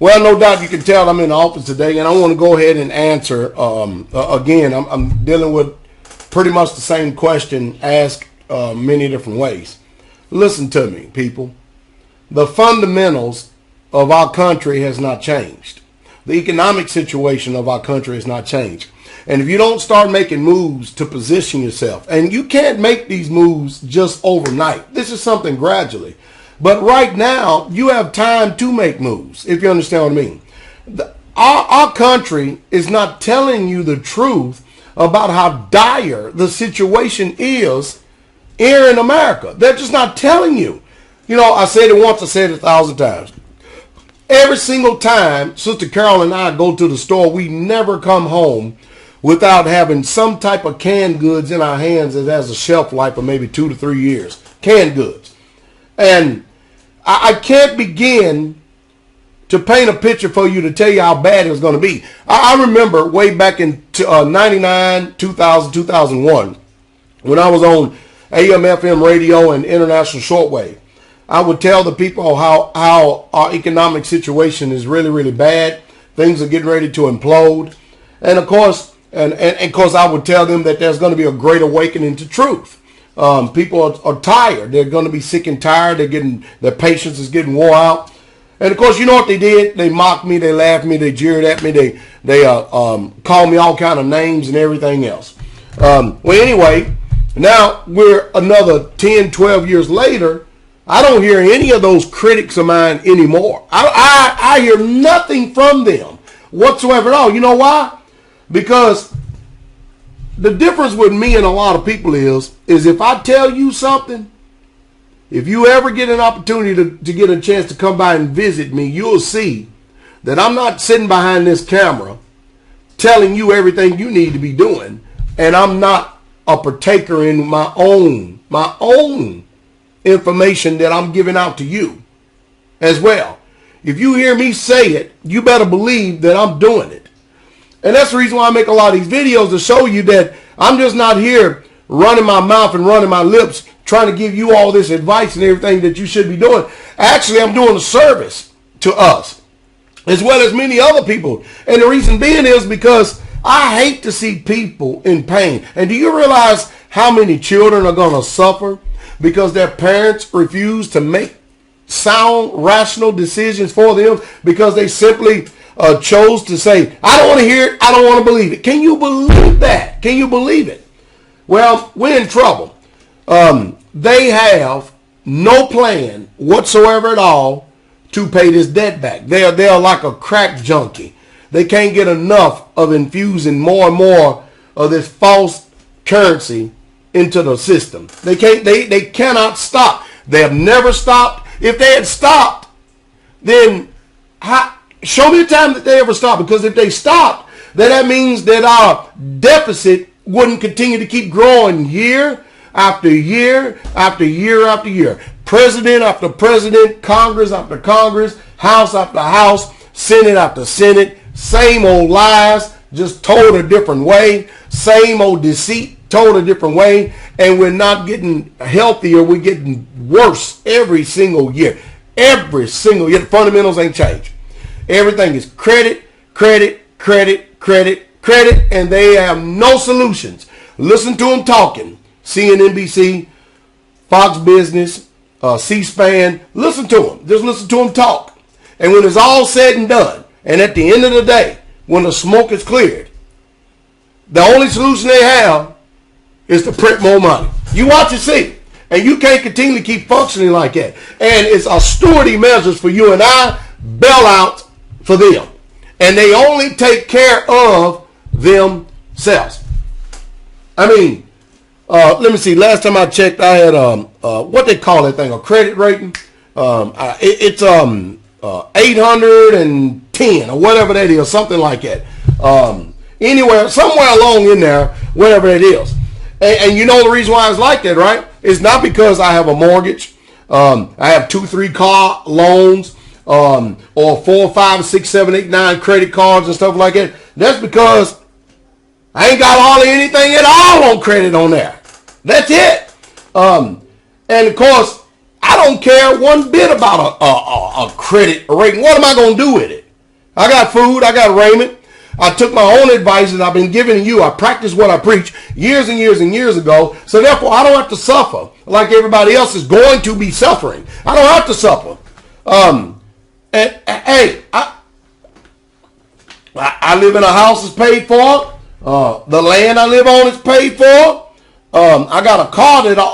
Well, no doubt you can tell I'm in the office today, and I want to go ahead and answer. Again, I'm dealing with pretty much the same question asked many different ways. Listen to me, people. The fundamentals of our country has not changed. The economic situation of our country has not changed. And if you don't start making moves to position yourself, and you can't make these moves just overnight. This is something gradually. But right now, you have time to make moves, if you understand what I mean. Our country is not telling you the truth about how dire the situation is here in America. They're just not telling you. You know, I said it once, I said it 1,000 times. Every single time Sister Carol and I go to the store, we never come home without having some type of canned goods in our hands that has a shelf life of maybe 2 to 3 years. Canned goods. And I can't begin to paint a picture for you to tell you how bad it was going to be. I remember way back in 99, 2000, 2001, when I was on AM, FM radio and international shortwave. I would tell the people how our economic situation is really, really bad. Things are getting ready to implode. And of course, and I would tell them that there's going to be a great awakening to truth. People are tired. They're going to be sick and tired. Their patience is getting wore out. And of course, you know what they did? They mocked me. They laughed at me. They jeered at me. They called me all kind of names and everything else. Well, anyway, now we're another 10, 12 years later. I don't hear any of those critics of mine anymore. I hear nothing from them whatsoever at all. You know why? Because the difference with me and a lot of people is if I tell you something, if you ever get an opportunity to get a chance to come by and visit me, you'll see that I'm not sitting behind this camera telling you everything you need to be doing, and I'm not a partaker in my own information that I'm giving out to you as well. If you hear me say it, you better believe that I'm doing it. And that's the reason why I make a lot of these videos, to show you that I'm just not here running my mouth and running my lips trying to give you all this advice and everything that you should be doing. Actually, I'm doing a service to us as well as many other people. And the reason being is because I hate to see people in pain. And do you realize how many children are going to suffer because their parents refuse to make sound, rational decisions for them because they simply chose to say, I don't want to hear it, I don't want to believe it. Can you believe that? Can you believe it? Well, we're in trouble. They have no plan whatsoever at all to pay this debt back. They're like a crack junkie. They can't get enough of infusing more and more of this false currency into the system. They cannot stop. They have never stopped. If they had stopped, then show me a time that they ever stopped. Because if they stopped, then that means that our deficit wouldn't continue to keep growing year after year after year after year. President after president, Congress after Congress, House after House, Senate after Senate, same old lies, just told a different way, same old deceit, told a different way, and we're not getting healthier, we're getting worse every single year. Every single year. The fundamentals ain't changed. Everything is credit, credit, credit, credit, credit, and they have no solutions. Listen to them talking. CNNBC, Fox Business, C-SPAN. Listen to them. Just listen to them talk. And when it's all said and done, and at the end of the day, when the smoke is cleared, the only solution they have is to print more money. You watch and see. And you can't continue to keep functioning like that. And it's austerity measures for you and I, bailouts for them. And they only take care of themselves. I mean, let me see. Last time I checked, I had what they call that thing, a credit rating. It's 810 or whatever that is, something like that. Anywhere, somewhere along in there, whatever it is. And you know the reason why it's like that, right? It's not because I have a mortgage. I have 2, 3 car loans, or 4, 5, 6, 7, 8, 9 credit cards and stuff like that. That's because I ain't got hardly anything at all on credit on there. That's it. And of course, I don't care one bit about a credit rating. What am I going to do with it? I got food. I got raiment. I took my own advice that I've been giving to you. I practiced what I preach years and years and years ago. So therefore, I don't have to suffer like everybody else is going to be suffering. I don't have to suffer. Hey, I live in a house that's paid for. The land I live on is paid for. I got a car that I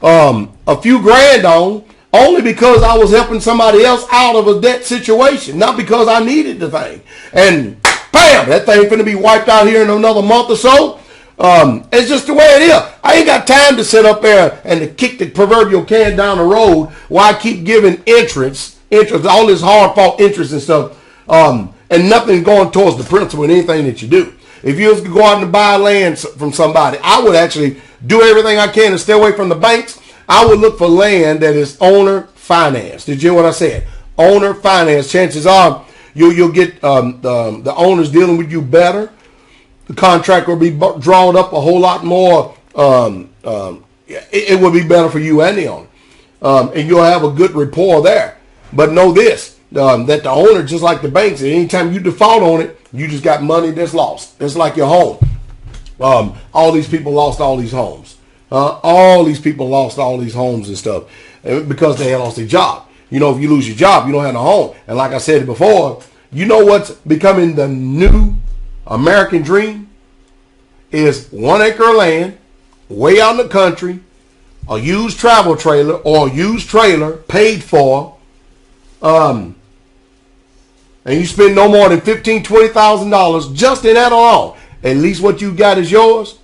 owe a few grand on, only because I was helping somebody else out of a debt situation, not because I needed the thing. And bam, that thing finna be wiped out here in another month or so. It's just the way it is. I ain't got time to sit up there and to kick the proverbial can down the road while I keep giving interest, all this hard fought interest and stuff, and nothing going towards the principal in anything that you do. If you was to go out and buy land from somebody, I would actually do everything I can to stay away from the banks. I would look for land that is owner financed. Did you hear what I said? Owner finance. Chances are you'll get the owners dealing with you better. The contract will be drawn up a whole lot more. It will be better for you and the owner. And you'll have a good rapport there. But know this, that the owner, just like the banks, anytime you default on it, you just got money that's lost. It's like your home. All these people lost all these homes. All these people lost all these homes and stuff because they had lost their job. You know, if you lose your job, you don't have a home. And like I said before, you know what's becoming the new American dream is 1 acre of land way out in the country, a used travel trailer or a used trailer paid for, and you spend no more than $15,000, $20,000 just in that alone. At least what you got is yours.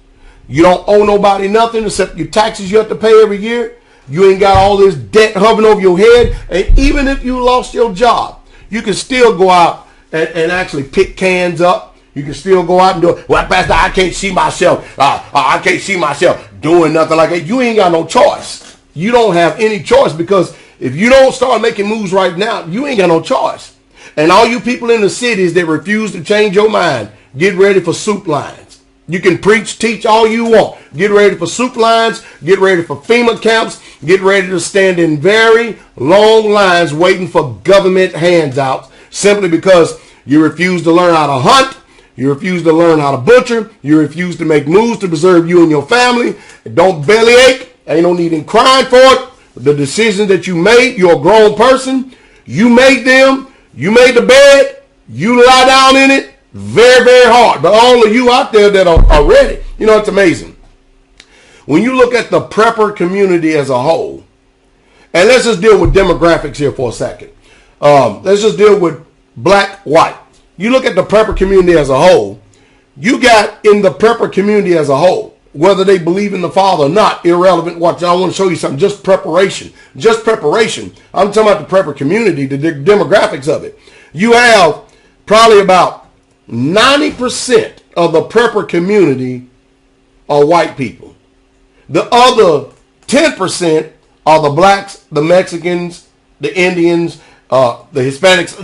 You don't owe nobody nothing except your taxes you have to pay every year. You ain't got all this debt hovering over your head. And even if you lost your job, you can still go out and actually pick cans up. You can still go out and do it. Well, Pastor, I can't see myself. I can't see myself doing nothing like that. You ain't got no choice. You don't have any choice, because if you don't start making moves right now, you ain't got no choice. And all you people in the cities that refuse to change your mind, get ready for soup lines. You can preach, teach all you want. Get ready for soup lines. Get ready for FEMA camps. Get ready to stand in very long lines waiting for government handouts, simply because you refuse to learn how to hunt. You refuse to learn how to butcher. You refuse to make moves to preserve you and your family. Don't bellyache. Ain't no need in crying for it. The decisions that you made, you're a grown person. You made them. You made the bed. You lie down in it. Very, very hard. But all of you out there that are ready, you know, it's amazing. When you look at the prepper community as a whole, and let's just deal with demographics here for a second. Let's just deal with black, white. You look at the prepper community as a whole, you got in the prepper community as a whole, whether they believe in the Father or not, irrelevant. Watch, I want to show you something. Just preparation. Just preparation. I'm talking about the prepper community, the demographics of it. You have probably about 90% of the prepper community are white people. The other 10% are the blacks, the Mexicans, the Indians, the Hispanics,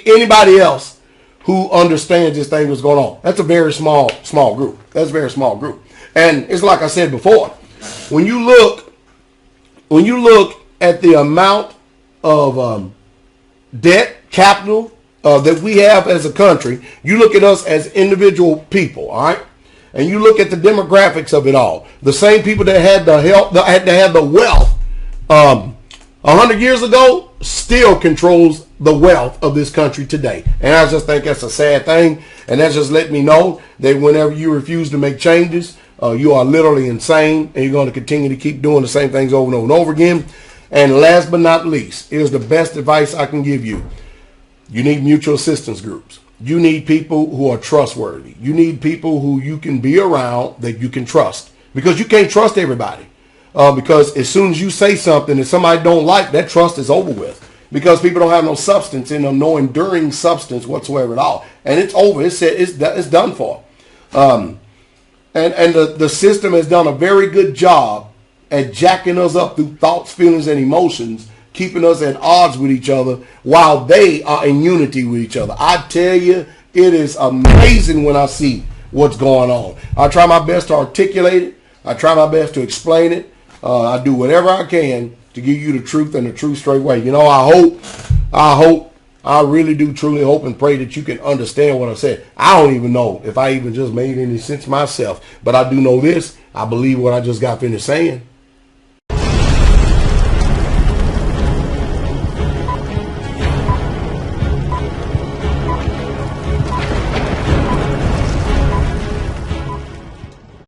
anybody else who understands this thing that's going on. That's a very small group. That's a very small group. And it's like I said before, when you look at the amount of debt, capital, that we have as a country, you look at us as individual people, all right? And you look at the demographics of it all. The same people that had the help, that had to have the wealth 100 years ago, still controls the wealth of this country today. And I just think that's a sad thing. And that's just letting me know that whenever you refuse to make changes, you are literally insane, and you're going to continue to keep doing the same things over and over and over again. And last but not least, here's the best advice I can give you. You need mutual assistance groups. You need people who are trustworthy. You need people who you can be around that you can trust, because you can't trust everybody. Because as soon as you say something that somebody don't like, that trust is over with, because people don't have no substance in them, no enduring substance whatsoever at all. And it's over. It's done for. And the system has done a very good job at jacking us up through thoughts, feelings, and emotions, keeping us at odds with each other while they are in unity with each other. I tell you, it is amazing when I see what's going on. I try my best to articulate it. I try my best to explain it. I do whatever I can to give you the truth and the truth straight way. You know, I hope I really do truly hope and pray that you can understand what I said. I don't even know if I even just made any sense myself, but I do know this. I believe what I just got finished saying.